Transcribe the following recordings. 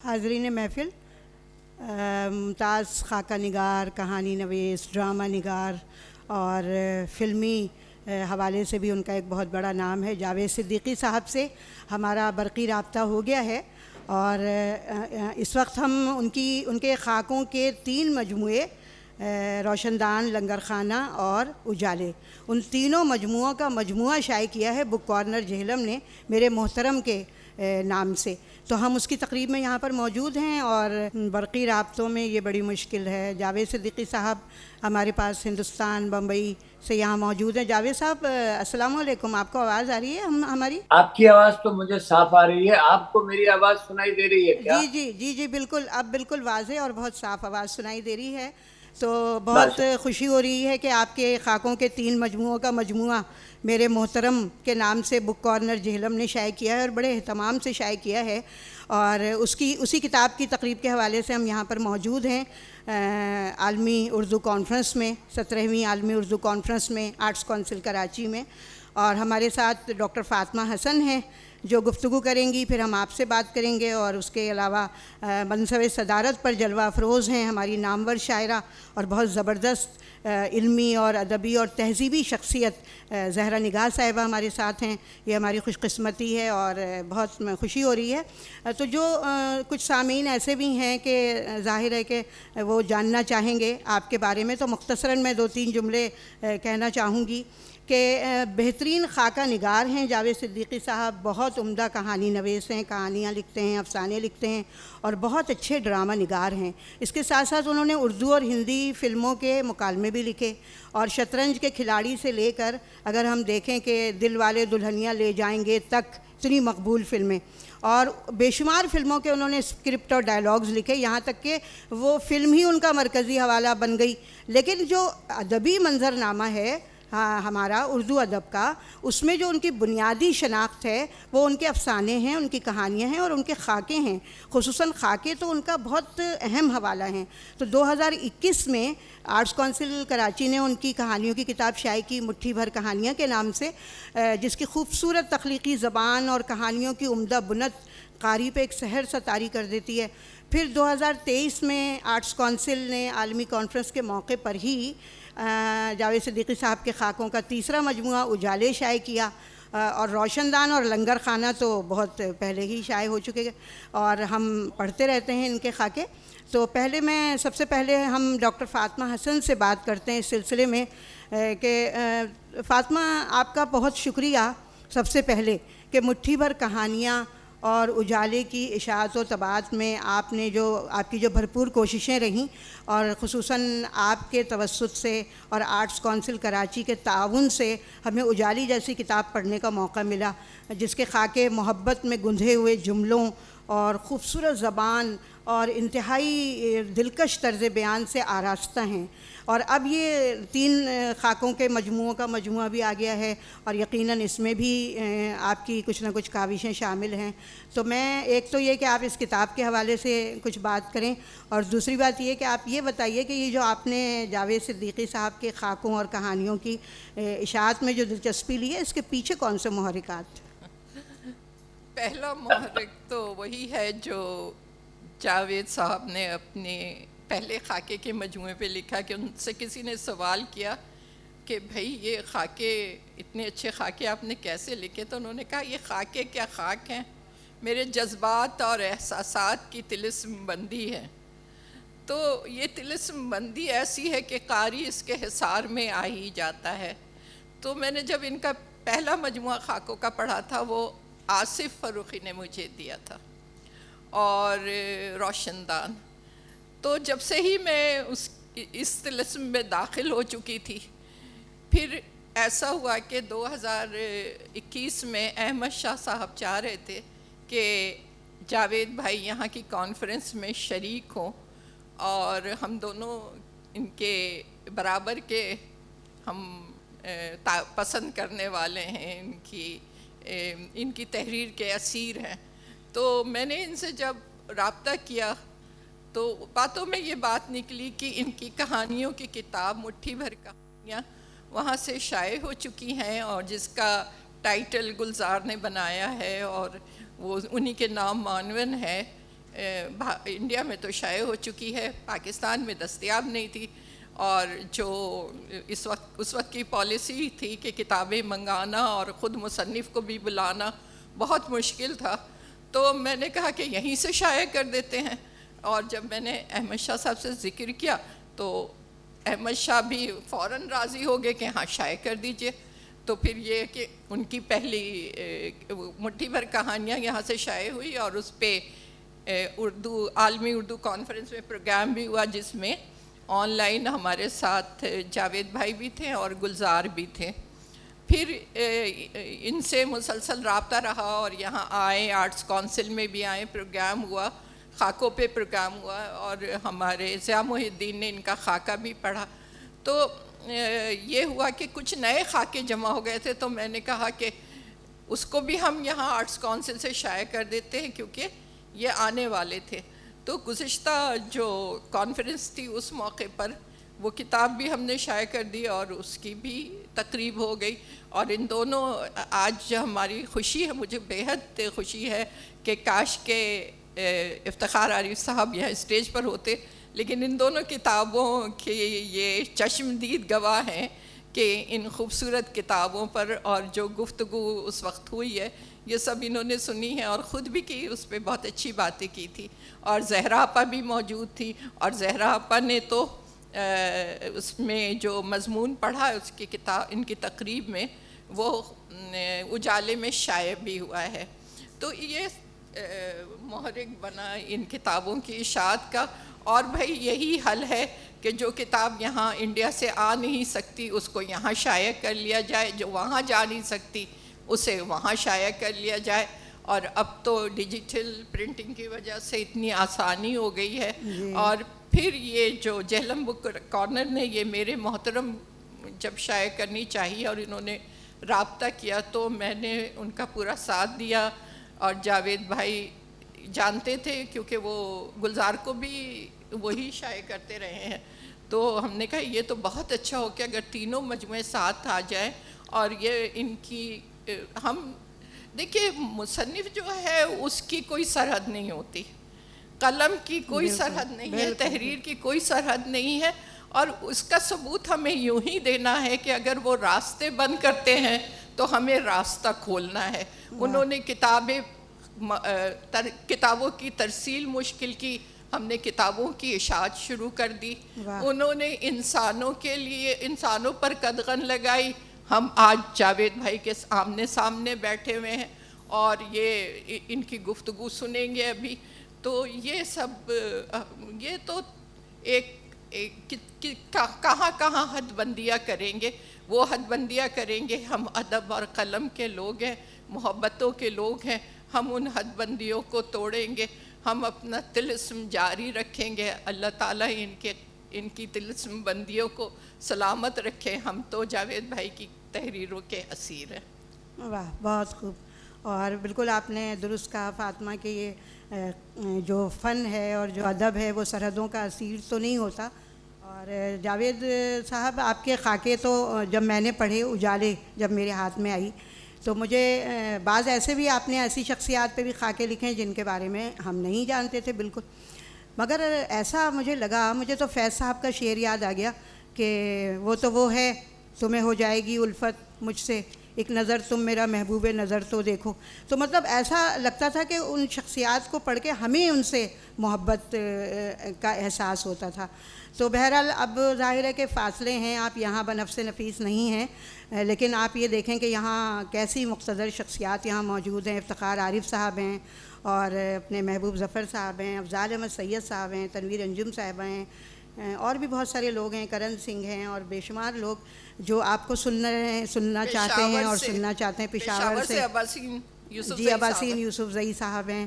حاضرین محفل، ممتاز خاکہ نگار، کہانی نویس، ڈرامہ نگار اور فلمی حوالے سے بھی ان کا ایک بہت بڑا نام ہے، جاوید صدیقی صاحب سے ہمارا برقی رابطہ ہو گیا ہے، اور اس وقت ہم ان کے خاکوں کے 3 مجموعے روشن دان، لنگر خانہ اور اجالے، ان تینوں مجموعوں کا مجموعہ شائع کیا ہے بک کارنر جہلم نے میرے محترم کے نام سے۔ تو ہم اس کی تقریب میں یہاں پر موجود ہیں، اور برقی رابطوں میں یہ بڑی مشکل ہے۔ جاوید صدیقی صاحب ہمارے پاس ہندوستان، بمبئی سے یہاں موجود ہیں۔ جاوید صاحب السلام علیکم، آپ کو آواز آ رہی ہے ہماری؟ آپ کی آواز تو مجھے صاف آ رہی ہے، آپ کو میری آواز سنائی دے رہی ہے کیا؟ جی جی جی جی بالکل، اب بالکل واضح اور بہت صاف آواز سنائی دے رہی ہے۔ تو بہت بس خوشی ہو رہی ہے کہ آپ کے خاکوں کے 3 مجموعوں کا مجموعہ میرے محترم کے نام سے بک کارنر جہلم نے شائع کیا ہے، اور بڑے اہتمام سے شائع کیا ہے، اور اسی کتاب کی تقریب کے حوالے سے ہم یہاں پر موجود ہیں عالمی اردو کانفرنس میں، 17ویں عالمی اردو کانفرنس میں، آرٹس کونسل کراچی میں، اور ہمارے ساتھ ڈاکٹر فاطمہ حسن ہیں جو گفتگو کریں گی، پھر ہم آپ سے بات کریں گے، اور اس کے علاوہ منصب صدارت پر جلوہ افروز ہیں ہماری نامور شاعرہ اور بہت زبردست علمی اور ادبی اور تہذیبی شخصیت زہرا نگار صاحبہ ہمارے ساتھ ہیں۔ یہ ہماری خوش قسمتی ہے اور بہت خوشی ہو رہی ہے۔ تو جو کچھ سامعین ایسے بھی ہیں کہ ظاہر ہے کہ وہ جاننا چاہیں گے آپ کے بارے میں، تو مختصراً میں 2-3 جملے کہنا چاہوں گی کہ بہترین خاکہ نگار ہیں جاوید صدیقی صاحب، بہت عمدہ کہانی نویس ہیں، کہانیاں لکھتے ہیں، افسانے لکھتے ہیں، اور بہت اچھے ڈرامہ نگار ہیں۔ اس کے ساتھ ساتھ انہوں نے اردو اور ہندی فلموں کے مکالمے بھی لکھے، اور شطرنج کے کھلاڑی سے لے کر اگر ہم دیکھیں کہ دل والے دلہنیاں لے جائیں گے تک، اتنی مقبول فلمیں، اور بے شمار فلموں کے انہوں نے اسکرپٹ اور ڈائلاگز لکھے، یہاں تک کہ وہ فلم ہی ان کا مرکزی حوالہ بن گئی۔ لیکن جو ادبی منظرنامہ ہے ہمارا اردو ادب کا، اس میں جو ان کی بنیادی شناخت ہے وہ ان کے افسانے ہیں، ان کی کہانیاں ہیں اور ان کے خاکے ہیں، خصوصاً خاکے تو ان کا بہت اہم حوالہ ہیں۔ تو 2021 میں آرٹس کونسل کراچی نے ان کی کہانیوں کی کتاب شائع کی، مٹھی بھر کہانیاں کے نام سے، جس کی خوبصورت تخلیقی زبان اور کہانیوں کی عمدہ بنت قاری پہ ایک سحر سا طاری کر دیتی ہے۔ پھر 2023 میں آرٹس کونسل نے عالمی کانفرنس کے موقع پر ہی جاوید صدیقی صاحب کے خاکوں کا 3را مجموعہ اجالے شائع کیا، اور روشن دان اور لنگر خانہ تو بہت پہلے ہی شائع ہو چکے، اور ہم پڑھتے رہتے ہیں ان کے خاکے۔ تو سب سے پہلے ہم ڈاکٹر فاطمہ حسن سے بات کرتے ہیں اس سلسلے میں کہ فاطمہ، آپ کا بہت شکریہ سب سے پہلے کہ مٹھی بھر کہانیاں اور اجالے کی اشاعت و طباعت میں آپ کی جو بھرپور کوششیں رہیں، اور خصوصاً آپ کے توسط سے اور آرٹس کونسل کراچی کے تعاون سے ہمیں اجالی جیسی کتاب پڑھنے کا موقع ملا، جس کے خاکے محبت میں گندھے ہوئے جملوں اور خوبصورت زبان اور انتہائی دلکش طرز بیان سے آراستہ ہیں۔ اور اب یہ 3 خاکوں کے مجموعوں کا مجموعہ بھی آ گیا ہے، اور یقیناً اس میں بھی آپ کی کچھ نہ کچھ کاوشیں شامل ہیں۔ تو میں ایک تو یہ کہ آپ اس کتاب کے حوالے سے کچھ بات کریں، اور دوسری بات یہ کہ آپ یہ بتائیے کہ یہ جو آپ نے جاوید صدیقی صاحب کے خاکوں اور کہانیوں کی اشاعت میں جو دلچسپی لی ہے، اس کے پیچھے کون سے محرکات؟ پہلا محرک تو وہی ہے جو جاوید صاحب نے اپنے پہلے خاکے کے مجموعے پہ لکھا، کہ ان سے کسی نے سوال کیا کہ بھئی یہ خاکے، اتنے اچھے خاکے آپ نے کیسے لکھے؟ تو انہوں نے کہا یہ خاکے کیا خاک ہیں، میرے جذبات اور احساسات کی طلسم بندی ہے۔ تو یہ طلسم بندی ایسی ہے کہ قاری اس کے حصار میں آ ہی جاتا ہے۔ تو میں نے جب ان کا پہلا مجموعہ خاکوں کا پڑھا تھا، وہ آصف فروخی نے مجھے دیا تھا، اور روشن دان۔ تو جب سے ہی میں اس طلسم میں داخل ہو چکی تھی، پھر ایسا ہوا کہ 2021 میں احمد شاہ صاحب چاہ رہے تھے کہ جاوید بھائی یہاں کی کانفرنس میں شریک ہوں، اور ہم دونوں ان کے برابر کے ہم پسند کرنے والے ہیں، ان کی تحریر کے اسیر ہیں۔ تو میں نے ان سے جب رابطہ کیا تو باتوں میں یہ بات نکلی کہ ان کی کہانیوں کی کتاب مٹھی بھر کہانیاں وہاں سے شائع ہو چکی ہیں، اور جس کا ٹائٹل گلزار نے بنایا ہے، اور وہ انہی کے نام معنون ہے، انڈیا میں تو شائع ہو چکی ہے، پاکستان میں دستیاب نہیں تھی، اور جو اس وقت کی پالیسی تھی کہ کتابیں منگانا اور خود مصنف کو بھی بلانا بہت مشکل تھا، تو میں نے کہا کہ یہیں سے شائع کر دیتے ہیں. اور جب میں نے احمد شاہ صاحب سے ذکر کیا تو احمد شاہ بھی فوراً راضی ہو گئے کہ ہاں شائع کر دیجئے. تو پھر یہ کہ ان کی پہلی مٹھی بھر کہانیاں یہاں سے شائع ہوئی، اور اس پہ عالمی اردو کانفرنس میں پروگرام بھی ہوا، جس میں آن لائن ہمارے ساتھ جاوید بھائی بھی تھے اور گلزار بھی تھے. پھر ان سے مسلسل رابطہ رہا، اور یہاں آئے، آرٹس کونسل میں بھی آئے، پروگرام ہوا، خاکوں پہ پروگرام ہوا، اور ہمارے ضیاء محی الدین نے ان کا خاکہ بھی پڑھا. تو یہ ہوا کہ کچھ نئے خاکے جمع ہو گئے تھے، تو میں نے کہا کہ اس کو بھی ہم یہاں آرٹس کونسل سے شائع کر دیتے ہیں، کیونکہ یہ آنے والے تھے. تو گزشتہ جو کانفرنس تھی اس موقع پر وہ کتاب بھی ہم نے شائع کر دی، اور اس کی بھی تقریب ہو گئی. اور ان دونوں آج ہماری خوشی ہے، مجھے بے حد خوشی ہے کہ کاش کے افتخار عارف صاحب یہاں اسٹیج پر ہوتے، لیکن ان دونوں کتابوں کے یہ چشمدید گواہ ہیں کہ ان خوبصورت کتابوں پر اور جو گفتگو اس وقت ہوئی ہے یہ سب انہوں نے سنی ہے، اور خود بھی کی، اس پہ بہت اچھی باتیں کی تھی. اور زہرا آپا بھی موجود تھی، اور زہرا آپا نے تو اس میں جو مضمون پڑھا اس کی کتاب ان کی تقریب میں وہ اجالے میں شائع بھی ہوا ہے. تو یہ محرک بنا ان کتابوں کی اشاعت کا. اور بھائی یہی حل ہے کہ جو کتاب یہاں انڈیا سے آ نہیں سکتی اس کو یہاں شائع کر لیا جائے، جو وہاں جا نہیں سکتی اسے وہاں شائع کر لیا جائے. اور اب تو ڈیجیٹل پرنٹنگ کی وجہ سے اتنی آسانی ہو گئی ہے. اور پھر یہ جو جہلم بک کارنر نے یہ میرے محترم جب شائع کرنی چاہیے اور انہوں نے رابطہ کیا تو میں نے ان کا پورا ساتھ دیا. اور جاوید بھائی جانتے تھے کیونکہ وہ گلزار کو بھی وہی شائع کرتے رہے ہیں. تو ہم نے کہا یہ تو بہت اچھا ہو کہ اگر تینوں مجموعے ساتھ آ جائیں. اور یہ ان کی ہم دیکھیے مصنف جو ہے اس کی کوئی سرحد نہیں ہوتی، قلم کی کوئی سرحد نہیں ہے، تحریر کی کوئی سرحد نہیں ہے. اور اس کا ثبوت ہمیں یوں ہی دینا ہے کہ اگر وہ راستے بند کرتے ہیں تو ہمیں راستہ کھولنا ہے. انہوں نے کتابوں کی ترسیل مشکل کی، ہم نے کتابوں کی اشاعت شروع کر دی. انہوں نے انسانوں کے لیے انسانوں پر قدغن لگائی، ہم آج جاوید بھائی کے سامنے بیٹھے ہوئے ہیں اور یہ ان کی گفتگو سنیں گے ابھی. تو یہ سب یہ تو کہاں کہاں حد بندیاں کریں گے، وہ حد بندیاں کریں گے. ہم ادب اور قلم کے لوگ ہیں، محبتوں کے لوگ ہیں، ہم ان حد بندیوں کو توڑیں گے، ہم اپنا طلسم جاری رکھیں گے. اللہ تعالیٰ ان کی طلسم بندیوں کو سلامت رکھے. ہم تو جاوید بھائی کی تحریروں کے اسیر ہیں. واہ بہت خوب. اور بالکل آپ نے درست کہا فاطمہ کہ یہ جو فن ہے اور جو ادب ہے وہ سرحدوں کا اسیر تو نہیں ہوتا. اور جاوید صاحب آپ کے خاکے تو جب میں نے پڑھے اجالے جب میرے ہاتھ میں آئی تو مجھے بعض ایسے بھی آپ نے ایسی شخصیات پہ بھی خاکے لکھے ہیں جن کے بارے میں ہم نہیں جانتے تھے بالکل. مگر ایسا مجھے لگا، مجھے تو فیض صاحب کا شعر یاد آ گیا کہ وہ تو وہ ہے تمہیں ہو جائے گی الفت مجھ سے، ایک نظر تم میرا محبوب نظر تو دیکھو. تو مطلب ایسا لگتا تھا کہ ان شخصیات کو پڑھ کے ہمیں ان سے محبت کا احساس ہوتا تھا. تو بہرحال اب ظاہر ہے کہ فاصلے ہیں، آپ یہاں بنفس نفیس نہیں ہیں، لیکن آپ یہ دیکھیں کہ یہاں کیسی مقتدر شخصیات یہاں موجود ہیں. افتخار عارف صاحب ہیں اور اپنے محبوب ظفر صاحب ہیں، افضال احمد سید صاحب ہیں، تنویر انجم صاحبہ ہیں، اور بھی بہت سارے لوگ ہیں، کرن سنگھ ہیں، اور بے شمار لوگ جو آپ کو سننا چاہتے ہیں اور سننا چاہتے ہیں. پشاور سے جی عباسین یوسف زئی صاحب ہیں.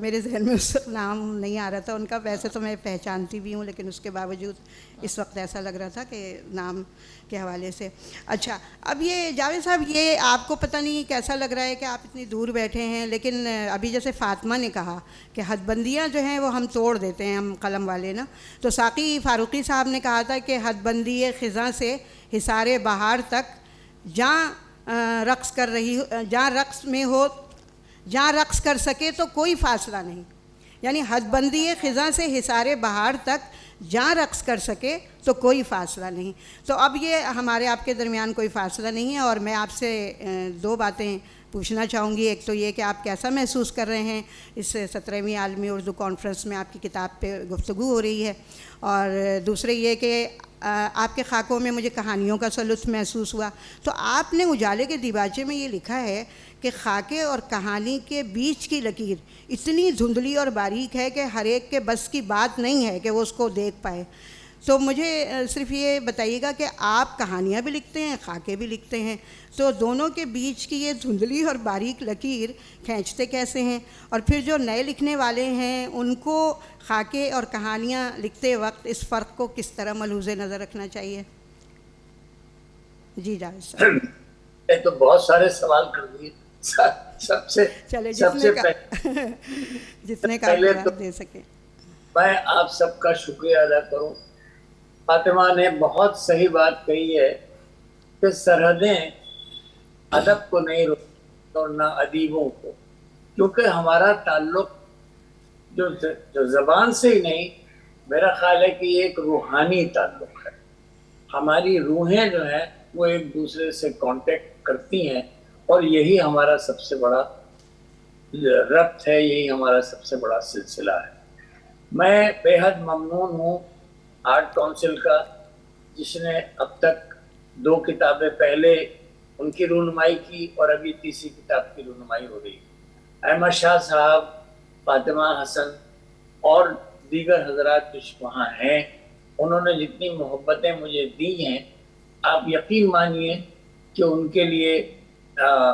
میرے ذہن میں اس وقت نام نہیں آ رہا تھا ان کا، ویسے تو میں پہچانتی بھی ہوں لیکن اس کے باوجود اس وقت ایسا لگ رہا تھا کہ نام کے حوالے سے. اچھا اب یہ جاوید صاحب یہ آپ کو پتہ نہیں کیسا لگ رہا ہے کہ آپ اتنی دور بیٹھے ہیں، لیکن ابھی جیسے فاطمہ نے کہا کہ حد بندیاں جو ہیں وہ ہم توڑ دیتے ہیں ہم قلم والے نا. تو ساقی فاروقی صاحب نے کہا تھا کہ حد بندی خزاں سے حصار بہار تک جہاں رقص کر رہی ہو، جہاں رقص میں ہو، جہاں رقص کر سکے تو کوئی فاصلہ نہیں. یعنی حد بندی خزاں سے حصار بہار تک جہاں رقص کر سکے تو کوئی فاصلہ نہیں. تو اب یہ ہمارے آپ کے درمیان کوئی فاصلہ نہیں ہے، اور میں آپ سے دو باتیں پوچھنا چاہوں گی. ایک تو یہ کہ آپ کیسا محسوس کر رہے ہیں اس 17ویں عالمی اردو کانفرنس میں آپ کی کتاب پہ گفتگو ہو رہی ہے، اور دوسرے یہ کہ آپ کے خاکوں میں مجھے کہانیوں کا سا لطف محسوس ہوا. تو آپ نے اجالے کے دیباچے میں یہ لکھا ہے کہ خاکے اور کہانی کے بیچ کی لکیر اتنی دھندلی اور باریک ہے کہ ہر ایک کے بس کی بات نہیں ہے کہ وہ اس کو دیکھ پائے. تو مجھے صرف یہ بتائیے گا کہ آپ کہانیاں بھی لکھتے ہیں، خاکے بھی لکھتے ہیں، تو دونوں کے بیچ کی یہ دھندلی اور باریک لکیر کھینچتے کیسے ہیں؟ اور پھر جو نئے لکھنے والے ہیں ان کو خاکے اور کہانیاں لکھتے وقت اس فرق کو کس طرح ملحوظ نظر رکھنا چاہیے؟ جی جاوید صاحب. یہ تو بہت سارے سوال کر دیے. سب سے چلے جتنے کا جواب دے سکیں. میں آپ سب کا شکریہ ادا کروں. فاطمہ نے بہت صحیح بات کہی ہے کہ سرحدیں ادب کو نہیں روکتی اور نہ ادیبوں کو، کیونکہ ہمارا تعلق جو زبان سے ہی نہیں، میرا خیال ہے کہ یہ ایک روحانی تعلق ہے. ہماری روحیں جو ہیں وہ ایک دوسرے سے کانٹیکٹ کرتی ہیں، اور یہی ہمارا سب سے بڑا ربط ہے، یہی ہمارا سب سے بڑا سلسلہ ہے. میں بے حد ممنون ہوں آرٹ کونسل کا، جس نے اب تک 2 کتابیں پہلے ان کی رونمائی کی اور ابھی تیسری کتاب کی رونمائی ہو رہی. احمد شاہ صاحب، فاطمہ حسن اور دیگر حضرات جو وہاں ہیں، انہوں نے جتنی محبتیں مجھے دی ہیں، آپ یقین مانیے کہ ان کے لیے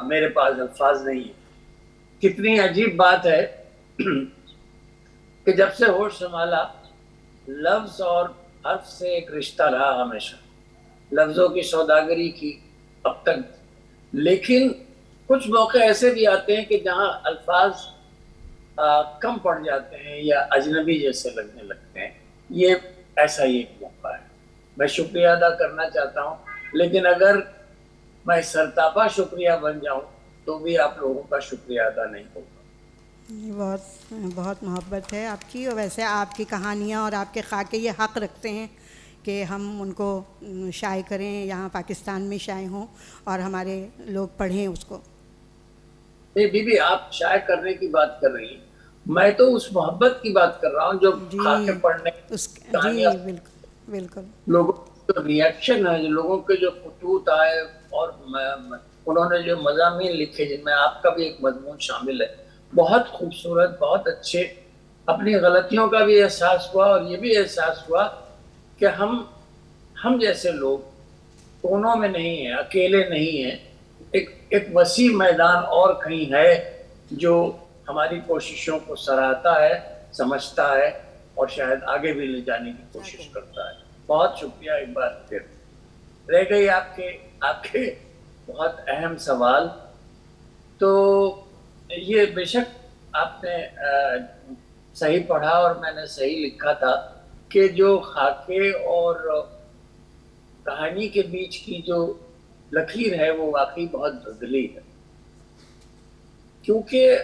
میرے پاس الفاظ نہیں ہیں. کتنی عجیب بات ہے کہ جب سے ہوش سنبھالا، لفظ اور حرف سے ایک رشتہ رہا ہمیشہ، لفظوں کی سوداگری کی اب تک. لیکن کچھ موقع ایسے بھی آتے ہیں کہ جہاں الفاظ کم پڑ جاتے ہیں یا اجنبی جیسے لگنے لگتے ہیں. یہ ایسا ہی ایک موقع ہے. میں شکریہ ادا کرنا چاہتا ہوں، لیکن اگر میں سرتاپا شکریہ بن جاؤں تو بھی آپ لوگوں کا شکریہ ادا نہیں ہوگا. بہت بہت محبت ہے آپ کی. اور ویسے آپ کی کہانیاں اور آپ کے خاکے یہ حق رکھتے ہیں کہ ہم ان کو شائع کریں، یہاں پاکستان میں شائع ہوں اور ہمارے لوگ پڑھیں اس کو. بی بی آپ شائع کرنے کی بات کر رہی ہیں، میں تو اس محبت کی بات کر رہا ہوں جو خاکے پڑھنے جی بالکل بالکل. لوگوں کا ریئیکشن ہے، لوگوں کے جو خطوط آئے اور انہوں نے جو مضامین لکھے جن میں آپ کا بھی ایک مضمون شامل ہے، بہت خوبصورت، بہت اچھے. اپنی غلطیوں کا بھی احساس ہوا اور یہ بھی احساس ہوا کہ ہم جیسے لوگ کونوں میں نہیں ہیں، اکیلے نہیں ہیں. ایک وسیع میدان اور کہیں ہے جو ہماری کوششوں کو سراہتا ہے، سمجھتا ہے اور شاید آگے بھی لے جانے کی کوشش کرتا ہے. بہت شکریہ ایک بار پھر. رہ گئی آپ کے بہت اہم سوال. تو یہ بے شک آپ نے صحیح پڑھا اور میں نے صحیح لکھا تھا کہ جو خاکے اور کہانی کے بیچ کی جو لکیر ہے وہ واقعی بہت دھندلی ہے، کیونکہ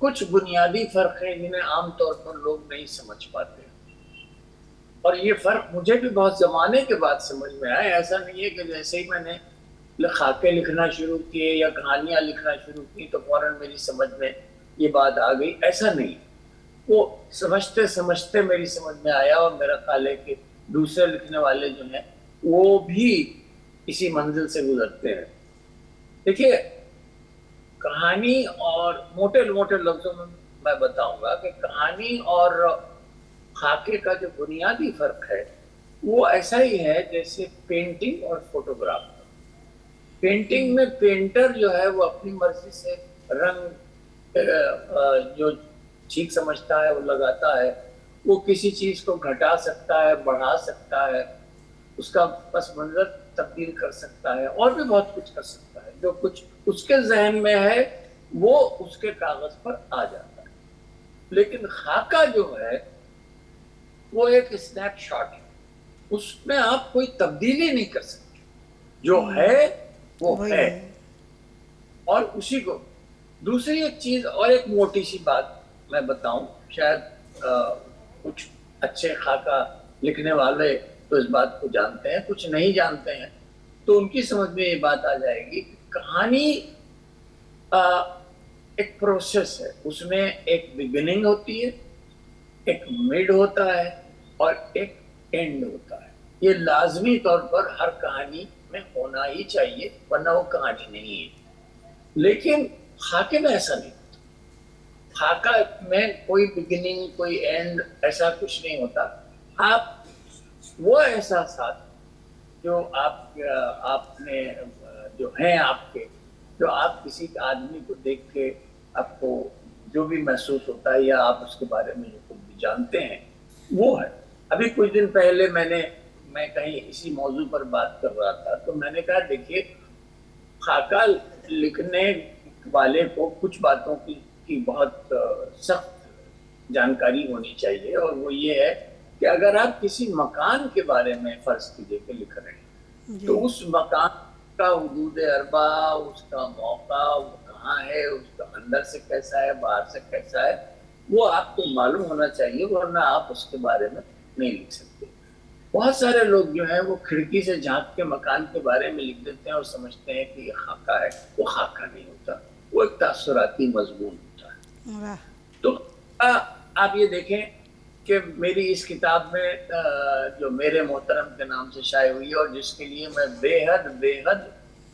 کچھ بنیادی فرق ہیں جنہیں عام طور پر لوگ نہیں سمجھ پاتے. اور یہ فرق مجھے بھی بہت زمانے کے بعد سمجھ میں آیا. ایسا نہیں ہے کہ جیسے ہی میں نے خاکے لکھنا شروع کیے یا کہانیاں لکھنا شروع کی تو فوراً میری سمجھ میں یہ بات آ گئی. ایسا نہیں، وہ سمجھتے سمجھتے میری سمجھ میں آیا. اور میرا خیال ہے کہ دوسرے لکھنے والے جو ہیں وہ بھی اسی منزل سے گزرتے ہیں. دیکھیے، کہانی اور موٹے لفظوں میں بتاؤں گا کہ کہانی اور خاکے کا جو بنیادی فرق ہے وہ ایسا ہی ہے جیسے پینٹنگ اور فوٹوگراف. پینٹنگ میں پینٹر جو ہے وہ اپنی مرضی سے رنگ جو ٹھیک سمجھتا ہے وہ لگاتا ہے. وہ کسی چیز کو گھٹا سکتا ہے، بڑھا سکتا ہے، اس کا پس منظر تبدیل کر سکتا ہے، اور بھی بہت کچھ کر سکتا ہے. جو کچھ اس کے ذہن میں ہے وہ اس کے کاغذ پر آ جاتا ہے. لیکن خاکہ جو ہے وہ ایک اسنیپ شاٹ ہے، اس میں آپ کوئی تبدیلی نہیں کر سکتے. جو ہے وہ ہے، اور اسی کو. دوسری ایک چیز اور ایک موٹی سی بات میں بتاؤں، شاید کچھ اچھے خاکہ لکھنے والے تو اس بات کو جانتے ہیں، کچھ نہیں جانتے ہیں، تو ان کی سمجھ میں یہ بات آ جائے گی کہ کہانی ایک پروسیس ہے، اس میں ایک بگننگ ہوتی ہے، ایک مڈ ہوتا ہے اور ایک اینڈ ہوتا ہے. یہ لازمی طور پر ہر کہانی میں ہونا ہی چاہیے، ورنہ وہ کہانی نہیں ہے. لیکن خاکے میں ایسا نہیں ہوتا. خاکہ میں کوئی بگننگ کوئی اینڈ ایسا کچھ نہیں ہوتا. آپ وہ احساسات جو آپ نے جو ہیں آپ کے، جو آپ کسی آدمی کو دیکھ کے آپ کو جو بھی محسوس ہوتا ہے یا آپ اس کے بارے میں جو کچھ بھی جانتے ہیں وہ ہے. ابھی کچھ دن پہلے میں کہیں اسی موضوع پر بات کر رہا تھا تو میں نے کہا دیکھیے خاکہ لکھنے والے کو کچھ باتوں کی بہت سخت جانکاری ہونی چاہیے، اور وہ یہ ہے کہ اگر آپ کسی مکان کے بارے میں فرض کیجئے کہ لکھ رہے ہیں تو اس مکان کا حدود اربا، اس کا موقع، وہ کہاں ہے، اس کا اندر سے کیسا ہے، باہر سے کیسا ہے، وہ آپ کو معلوم ہونا چاہیے، ورنہ آپ اس کے بارے میں نہیں لکھ سکتے. بہت سارے لوگ جو ہیں وہ کھڑکی سے جھانک کے مکان کے بارے میں لکھ دیتے ہیں اور سمجھتے ہیں کہ یہ خاکہ ہے. وہ خاکہ نہیں ہوتا، وہ ایک تاثراتی مضمون ہوتا ہے. تو آپ یہ دیکھیں کہ میری اس کتاب میں جو میرے محترم کے نام سے شائع ہوئی ہے اور جس کے لیے میں بے حد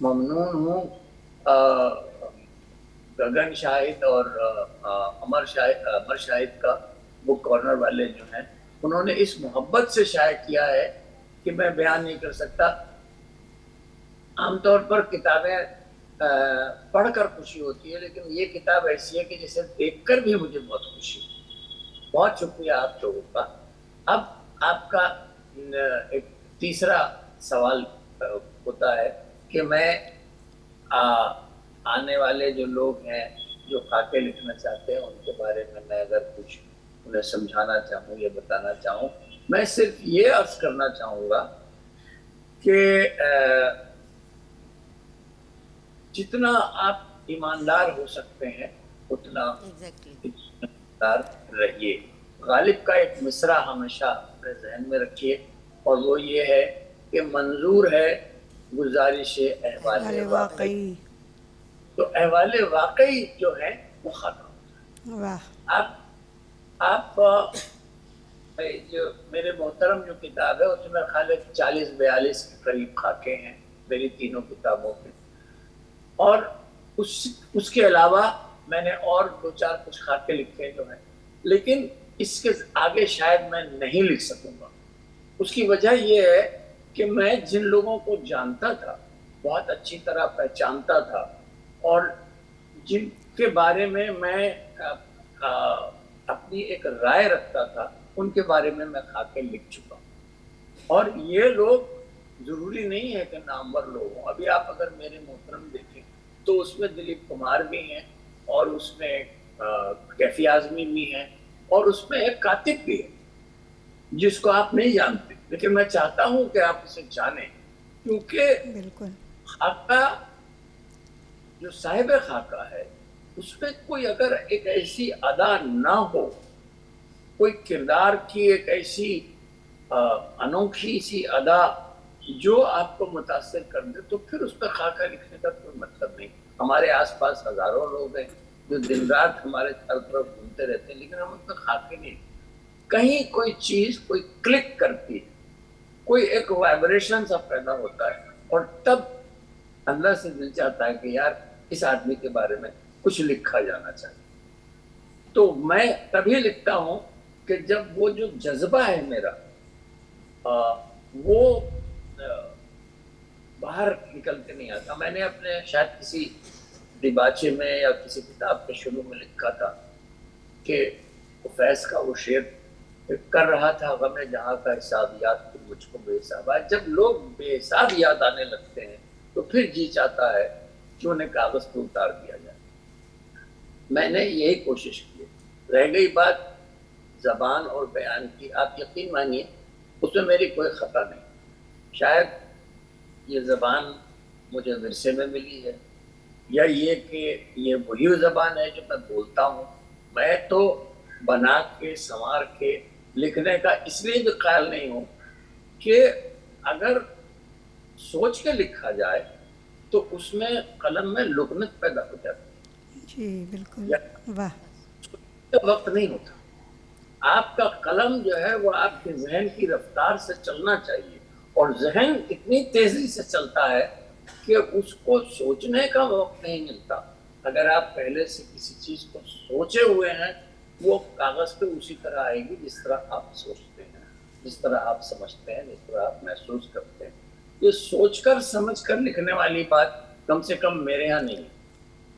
ممنون ہوں، گگن شاہد اور امر شاہد کا بک کارنر والے جو ہیں، انہوں نے اس محبت سے شائع کیا ہے کہ میں بیان نہیں کر سکتا. عام طور پر کتابیں پڑھ کر خوشی ہوتی ہے، لیکن یہ کتاب ایسی ہے کہ جسے دیکھ کر بھی مجھے بہت خوشی ہوئی. بہت شکریہ آپ لوگوں کا. اب آپ کا ایک تیسرا سوال ہوتا ہے کہ میں آنے والے جو لوگ ہیں جو خاکے لکھنا چاہتے ہیں ان کے بارے میں اگر کچھ انہیں سمجھانا چاہوں یا بتانا چاہوں، میں صرف یہ عرض کرنا چاہوں گا کہ جتنا آپ ایماندار ہو سکتے ہیں اتنا ایماندار رہیے. غالب کا ایک مصرع ہمیشہ اپنے ذہن میں رکھیے، اور وہ یہ ہے کہ منظور ہے گزارش احوال واقعی. تو احوال واقعی جو ہے وہ خاکہ ہوتا ہے. آپ جو میرے محترم جو کتاب ہے اس میں خالق 40-42 کے قریب خاکے ہیں میری تینوں کتابوں کے، اور اس کے علاوہ میں نے اور 2-4 کچھ خاکے لکھے جو ہیں، لیکن اس کے آگے شاید میں نہیں لکھ سکوں گا. اس کی وجہ یہ ہے کہ میں جن لوگوں کو جانتا تھا، بہت اچھی طرح پہچانتا تھا، اور جن کے بارے میں اپنی ایک رائے رکھتا تھا، ان کے بارے میں خاکے لکھ چکا ہوں. اور یہ لوگ ضروری نہیں ہے کہ نامور لوگ ہوں. ابھی آپ اگر میرے محترم دیکھیں تو اس میں دلیپ کمار بھی ہیں، اور اس میں کیفی اعظمی بھی ہیں، اور اس میں ایک کاتب بھی ہے جس کو آپ نہیں جانتے، لیکن میں چاہتا ہوں کہ آپ اسے جانیں، کیونکہ خاکہ جو صاحب خاکہ ہے اس میں کوئی اگر ایک ایسی ادا نہ ہو، کوئی کردار کی ایک ایسی انوکھی سی ادا جو آپ کو متاثر کر دے، تو پھر اس پہ خاکہ لکھنے کا کوئی مطلب نہیں. ہمارے آس پاس ہزاروں لوگ ہیں جو دن رات ہمارے چاروں طرف گھومتے رہتے ہیں، لیکن ہم ان پہ خاکے نہیں. کہیں کوئی چیز کوئی کلک کرتی ہے، کوئی ایک وائبریشن سا پیدا ہوتا ہے، اور تب اندر سے دل چاہتا ہے کہ یار اس آدمی کے بارے میں کچھ لکھا جانا چاہیے. تو میں تبھی لکھتا ہوں کہ جب وہ جو جذبہ ہے میرا وہ باہر نکل کے نہیں آتا. میں نے اپنے شاید کسی دیباچے میں یا کسی کتاب کے شروع میں لکھا تھا کہ فیض کا وہ شعر کر رہا تھا غم جہاں کا حساب یاد پھر مجھ کو بے حساب آئے. جب لوگ بے حساب یاد آنے لگتے ہیں تو پھر جی چاہتا ہے کہ انہیں کاغذ پہ اتار دیا جائے. میں نے یہی کوشش کی. رہ گئی بات زبان اور بیان کی، آپ یقین مانیے اس میں میری کوئی خطا نہیں. شاید یہ زبان مجھے ورثے میں ملی ہے، یا یہ کہ یہ وہی زبان ہے جو میں بولتا ہوں، میں تو بنا کے سنوار کے لکھنے کا اس لیے بھی قائل نہیں ہوں کہ اگر سوچ کے لکھا جائے تو اس میں قلم میں لکنت پیدا ہو جاتی ہے. جی بالکل. واہ. وقت نہیں ہوتا. آپ کا قلم جو ہے وہ آپ کے ذہن کی رفتار سے چلنا چاہیے, اور ذہن اتنی تیزی سے چلتا ہے کہ اس کو سوچنے کا وقت نہیں ملتا. اگر آپ پہلے سے کسی چیز کو سوچے ہوئے ہیں وہ کاغذ پہ اسی طرح آئے گی جس طرح آپ سوچتے ہیں, جس طرح آپ سمجھتے ہیں, جس طرح آپ محسوس کرتے ہیں. یہ سوچ کر سمجھ کر لکھنے والی بات کم سے کم میرے یہاں نہیں ہے.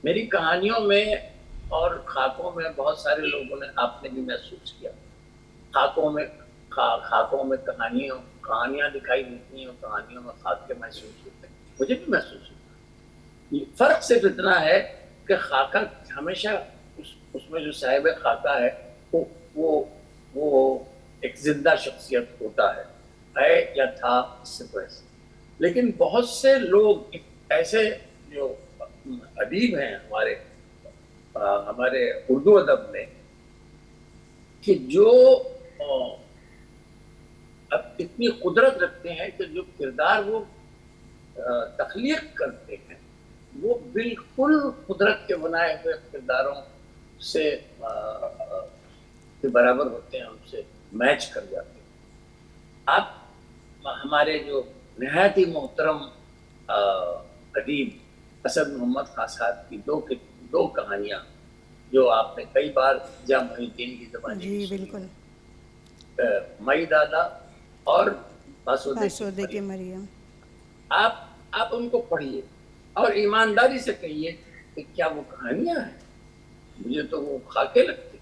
میری کہانیوں میں اور خاکوں میں بہت سارے لوگوں نے, آپ نے بھی محسوس کیا, خاکوں میں کہانیاں دکھائی دیتی ہیں اور کہانیوں میں خاکے محسوس ہوتے ہیں. مجھے بھی محسوس ہوتا ہے. فرق صرف اتنا ہے کہ خاکہ ہمیشہ اس میں جو صاحب خاکہ ہے وہ ایک زندہ شخصیت ہوتا ہے یا تھا اس سے پہلے. لیکن بہت سے لوگ ایسے جو ادیب ہیں ہمارے اردو ادب میں کہ جو اب اتنی قدرت رکھتے ہیں کہ جو کردار وہ تخلیق کرتے ہیں وہ بالکل قدرت کے بنائے ہوئے کرداروں سے برابر ہوتے ہیں, ان سے میچ کر جاتے ہیں. آپ ہمارے جو نہایت ہی محترم ادیب اسد محمد خان صاحب کی دو کہانیاں جو آپ نے کئی بار جامع محی الدین کی زبانی جی بالکل, مئی دادا اور باسودے کے مریم, آپ ان کو پڑھیے اور ایمانداری سے کہیے کہ کیا وہ کہانیاں ہیں؟ مجھے تو وہ خاکے لگتے.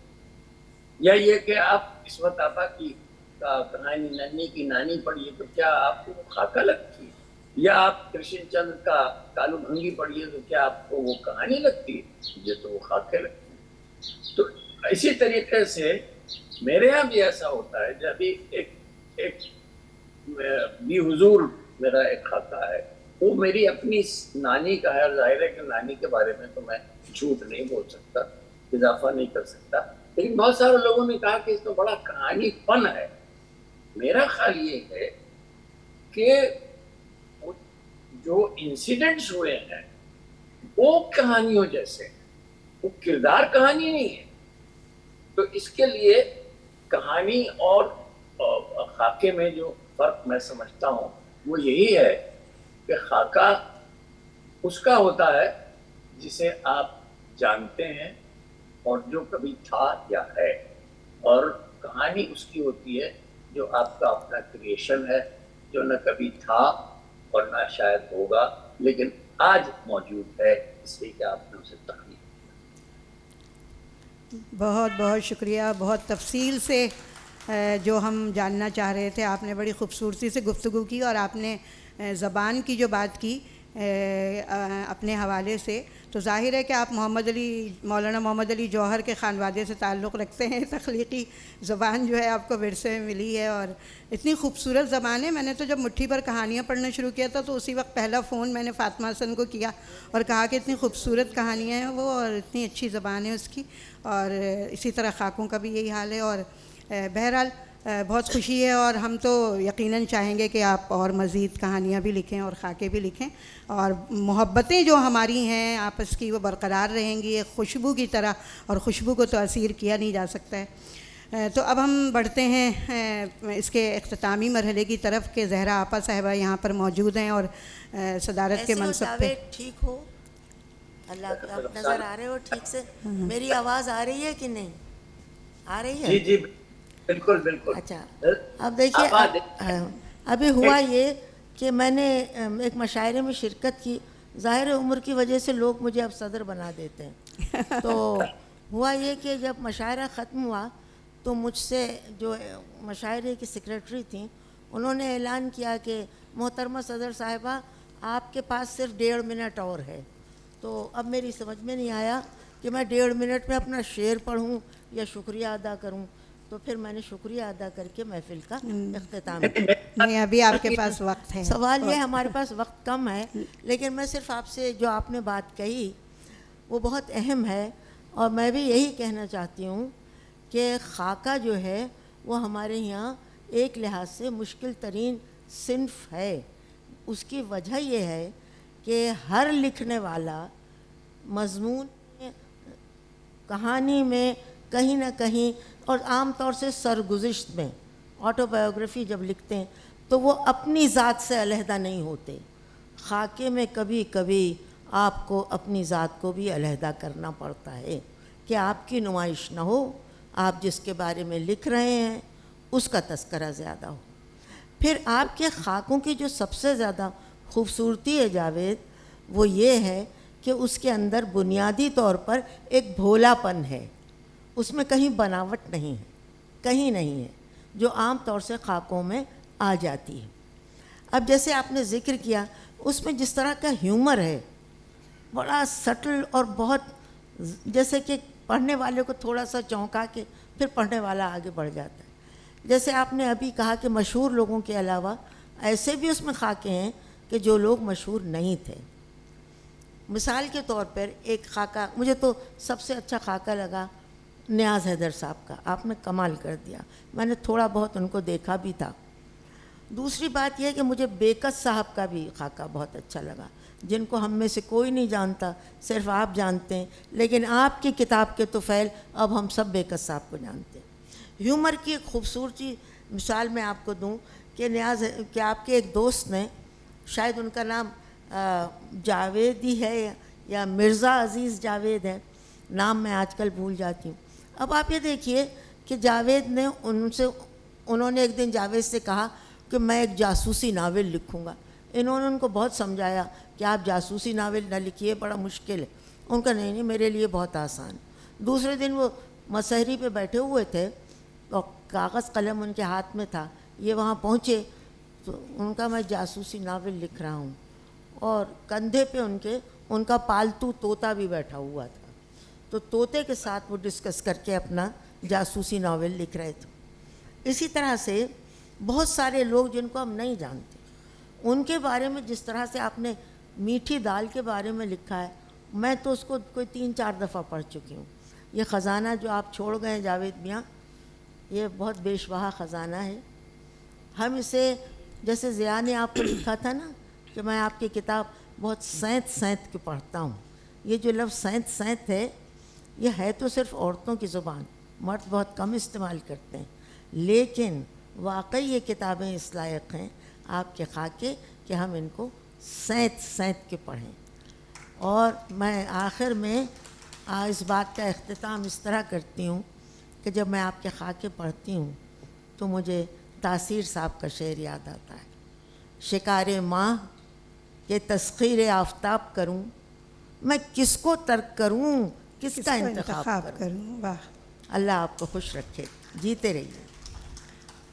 یا یہ کہ آپ عصمت آپا کی کہانی ننھی کی نانی پڑھیے تو کیا آپ کو وہ خاکہ لگتی ہے؟ یا آپ کرشن چندر کا کالو بھنگی پڑھیے تو کیا آپ کو وہ کہانی لگتی ہے؟ مجھے تو وہ خاکے لگتی ہے. تو اسی طریقے سے میرے یہاں بھی ایسا ہوتا ہے. جب ایک بھی حضور میرا ایک خاکہ ہے, وہ میری اپنی نانی کا ہے. ظاہر ہے کہ نانی کے بارے میں تو میں جھوٹ نہیں بول سکتا, اضافہ نہیں کر سکتا, لیکن بہت سارے لوگوں نے کہا کہ اس میں بڑا کہانی فن ہے. میرا خیال یہ ہے کہ جو انسیڈنٹس ہوئے ہیں وہ کہانیوں جیسے, وہ کردار کہانی نہیں ہے. تو اس کے لیے کہانی اور خاکے میں جو فرق میں سمجھتا ہوں وہ یہی ہے کہ خاکہ اس کا ہوتا ہے جسے آپ جانتے ہیں اور جو کبھی تھا یا ہے, اور کہانی اس کی ہوتی ہے جو آپ کا اپنا کریشن ہے, جو نہ کبھی تھا اور نہ شاید ہوگا لیکن آج موجود ہے, اس لیے کہ آپ نے اسے تخلیق کیا. بہت بہت شکریہ. بہت تفصیل سے جو ہم جاننا چاہ رہے تھے آپ نے بڑی خوبصورتی سے گفتگو کی, اور آپ نے زبان کی جو بات کی اپنے حوالے سے, تو ظاہر ہے کہ آپ مولانا محمد علی جوہر کے خانوادے سے تعلق رکھتے ہیں. تخلیقی زبان جو ہے آپ کو ورثے میں ملی ہے, اور اتنی خوبصورت زبان ہے. میں نے تو جب مٹھی پر کہانیاں پڑھنا شروع کیا تھا تو اسی وقت پہلا فون میں نے فاطمہ حسن کو کیا اور کہا کہ اتنی خوبصورت کہانیاں ہیں وہ, اور اتنی اچھی زبان ہے اس کی. اور اسی طرح خاکوں کا بھی یہی حال ہے. اور بہرحال بہت خوشی ہے, اور ہم تو یقیناً چاہیں گے کہ آپ اور مزید کہانیاں بھی لکھیں اور خاکے بھی لکھیں, اور محبتیں جو ہماری ہیں آپس کی وہ برقرار رہیں گی ایک خوشبو کی طرح, اور خوشبو کو تو اسیر کیا نہیں جا سکتا ہے. تو اب ہم بڑھتے ہیں اس کے اختتامی مرحلے کی طرف کہ زہرا آپا صاحبہ یہاں پر موجود ہیں اور صدارت کے منصب پہ. ٹھیک ہو, اللہ کا نظر آ رہے ہو ٹھیک سے؟ میری آواز آ رہی ہے کہ نہیں آ رہی ہے؟ جی جی بالکل بالکل. اچھا اب دیکھیے, ابھی ہوا یہ کہ میں نے ایک مشاعرے میں شرکت کی. ظاہر عمر کی وجہ سے لوگ مجھے اب صدر بنا دیتے ہیں. تو ہوا یہ کہ جب مشاعرہ ختم ہوا تو مجھ سے جو مشاعرے کی سیکریٹری تھیں انہوں نے اعلان کیا کہ محترمہ صدر صاحبہ آپ کے پاس صرف 1.5 منٹ اور ہے. تو اب میری سمجھ میں نہیں آیا کہ میں 1.5 منٹ میں اپنا شعر پڑھوں یا شکریہ ادا کروں. تو پھر میں نے شکریہ ادا کر کے محفل کا اختتام کیا. نہیں ابھی آپ کے پاس وقت ہے. سوال یہ ہمارے پاس وقت کم ہے, لیکن میں صرف آپ سے جو آپ نے بات کہی وہ بہت اہم ہے. اور میں بھی یہی کہنا چاہتی ہوں کہ خاکہ جو ہے وہ ہمارے یہاں ایک لحاظ سے مشکل ترین صنف ہے. اس کی وجہ یہ ہے کہ ہر لکھنے والا مضمون میں، کہانی میں کہیں نہ کہیں، اور عام طور سے سرگزشت میں آٹو بایوگرافی جب لکھتے ہیں تو وہ اپنی ذات سے علیحدہ نہیں ہوتے. خاکے میں کبھی کبھی آپ کو اپنی ذات کو بھی علیحدہ کرنا پڑتا ہے کہ آپ کی نمائش نہ ہو، آپ جس کے بارے میں لکھ رہے ہیں اس کا تذکرہ زیادہ ہو. پھر آپ کے خاکوں کی جو سب سے زیادہ خوبصورتی ہے جاوید، وہ یہ ہے کہ اس کے اندر بنیادی طور پر ایک بھولا پن ہے. اس میں کہیں بناوٹ نہیں ہے، کہیں نہیں ہے، جو عام طور سے خاکوں میں آ جاتی ہے. اب جیسے آپ نے ذکر کیا، اس میں جس طرح کا ہیومر ہے، بڑا سٹل اور بہت، جیسے کہ پڑھنے والے کو تھوڑا سا چونکا کے پھر پڑھنے والا آگے بڑھ جاتا ہے. جیسے آپ نے ابھی کہا کہ مشہور لوگوں کے علاوہ ایسے بھی اس میں خاکے ہیں کہ جو لوگ مشہور نہیں تھے. مثال کے طور پر ایک خاکہ مجھے تو سب سے اچھا خاکہ لگا نیاز حیدر صاحب کا. آپ نے کمال کر دیا، میں نے تھوڑا بہت ان کو دیکھا بھی تھا. دوسری بات یہ ہے کہ مجھے بیکس صاحب کا بھی خاکہ بہت اچھا لگا، جن کو ہم میں سے کوئی نہیں جانتا، صرف آپ جانتے ہیں، لیکن آپ کی کتاب کے طفیل اب ہم سب بیکس صاحب کو جانتے ہیں. ہیومر کی ایک خوبصورتی مثال میں آپ کو دوں کہ آپ کے ایک دوست نے، شاید ان کا نام جاوید ہی ہے یا مرزا عزیز جاوید ہے، نام میں آج کل بھول جاتی ہوں. اب آپ یہ دیکھیے کہ جاوید نے انہوں نے ایک دن جاوید سے کہا کہ میں ایک جاسوسی ناول لکھوں گا. انہوں نے ان کو بہت سمجھایا کہ آپ جاسوسی ناول نہ لکھیے، بڑا مشکل ہے. ان کا نہیں میرے لیے بہت آسان. دوسرے دن وہ مسحری پہ بیٹھے ہوئے تھے اور کاغذ قلم ان کے ہاتھ میں تھا. یہ وہاں پہنچے تو ان کا میں جاسوسی ناول لکھ رہا ہوں، اور کندھے پہ ان کا پالتو طوطا بھی بیٹھا ہوا تھا. تو طوطے کے ساتھ وہ ڈسکس کر کے اپنا جاسوسی ناول لکھ رہے تھے. اسی طرح سے بہت سارے لوگ جن کو ہم نہیں جانتے، ان کے بارے میں جس طرح سے آپ نے میٹھی دال کے بارے میں لکھا ہے، میں تو اس کو کوئی 3-4 دفعہ پڑھ چکی ہوں. یہ خزانہ جو آپ چھوڑ گئے جاوید میاں، یہ بہت بیش بہا خزانہ ہے. ہم اسے، جیسے ضیاء نے آپ کو لکھا تھا نا کہ میں آپ کی کتاب بہت سینت کے پڑھتا ہوں، یہ جو لفظ سینت ہے، یہ ہے تو صرف عورتوں کی زبان، مرد بہت کم استعمال کرتے ہیں، لیکن واقعی یہ کتابیں اس لائق ہیں آپ کے خاکے کہ ہم ان کو سینت کے پڑھیں. اور میں آخر میں اس بات کا اختتام اس طرح کرتی ہوں کہ جب میں آپ کے خاکے پڑھتی ہوں تو مجھے تاثیر صاحب کا شعر یاد آتا ہے. شکار ماہ کہ تسخیر آفتاب کروں، میں کس کو ترک کروں، کس کا انتخاب کروں. واہ، اللہ آپ کو خوش رکھے، جیتے رہیے.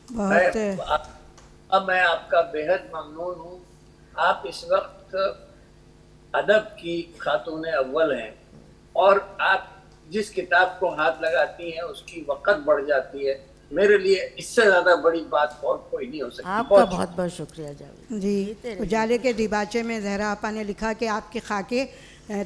بہت. اب میں آپ کا بےحد ممنون ہوں. آپ اس وقت ادب کی خاتون اول ہیں، اور آپ جس کتاب کو ہاتھ لگاتی ہیں اس کی وقت بڑھ جاتی ہے. میرے لیے اس سے زیادہ بڑی بات اور کوئی نہیں ہو سکتی. آپ کا بہت بہت شکریہ جاوید. جی، اجالے کے دیباچے میں زہرا آپا نے لکھا کہ آپ کے خاکے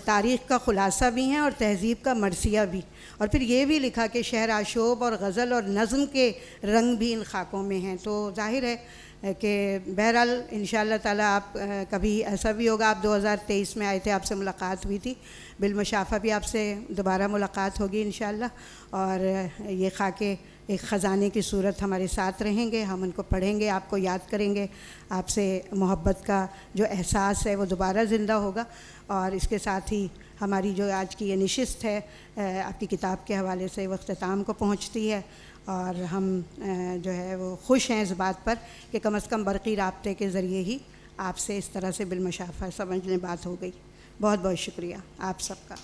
تاریخ کا خلاصہ بھی ہیں اور تہذیب کا مرثیہ بھی، اور پھر یہ بھی لکھا کہ شعر آشوب اور غزل اور نظم کے رنگ بھی ان خاکوں میں ہیں. تو ظاہر ہے کہ بہرحال انشاءاللہ تعالیٰ آپ کبھی ایسا بھی ہوگا، آپ 2023 میں آئے تھے، آپ سے ملاقات ہوئی تھی، بالمشافہ بھی آپ سے دوبارہ ملاقات ہوگی انشاءاللہ. اور یہ خاکے ایک خزانے کی صورت ہمارے ساتھ رہیں گے، ہم ان کو پڑھیں گے، آپ کو یاد کریں گے، آپ سے محبت کا جو احساس ہے وہ دوبارہ زندہ ہوگا. اور اس کے ساتھ ہی ہماری جو آج کی یہ نشست ہے آپ کی کتاب کے حوالے سے وہ اختتام کو پہنچتی ہے. اور ہم جو ہے وہ خوش ہیں اس بات پر کہ کم از کم برقی رابطے کے ذریعے ہی آپ سے اس طرح سے بالمشافہ سمجھنے بات ہو گئی. بہت بہت شکریہ آپ سب کا.